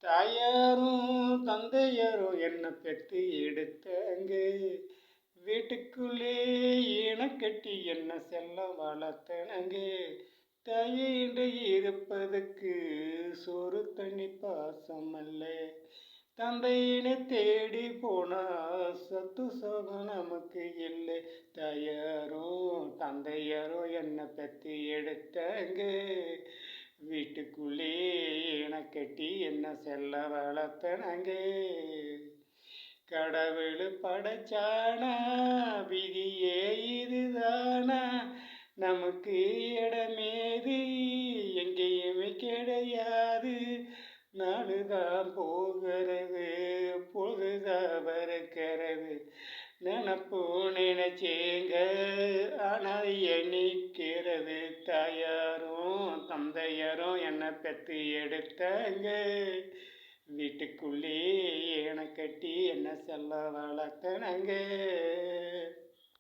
தாயாரும் தந்தையாரும் என்ன பெற்று எடுத்தாங்க, வீட்டுக்குள்ளே கட்டி என்ன செல்ல வளர்த்தனங்க. தாயின்றி இருப்பதுக்கு சோறு தண்ணி பாசம் அல்ல, தந்தையினை தேடி போனா சத்து சோகம் நமக்கு இல்லை. தாயாரும் தந்தையாரும் என்ன பெற்று எடுத்தாங்க, வீட்டுக்குள்ளே கட்டி என்ன செல்ல வளர்த்தனங்க. கடவுள் படைச்சானா விதியே இதுதானா, நமக்கு இடமேது எங்கேயுமே கிடையாது. நாளுதான் போகிறது பொழுதுதான் பறக்கிறது, நினப்பு நினைச்சேங்க ஆனால் எண்ணிக்கிறது. தாயாரும் தந்தையாரும் என்ன பெற்று எடுத்தாங்க, வீட்டுக்குள்ளே கட்டி என்ன செல்ல வளர்த்தனங்க.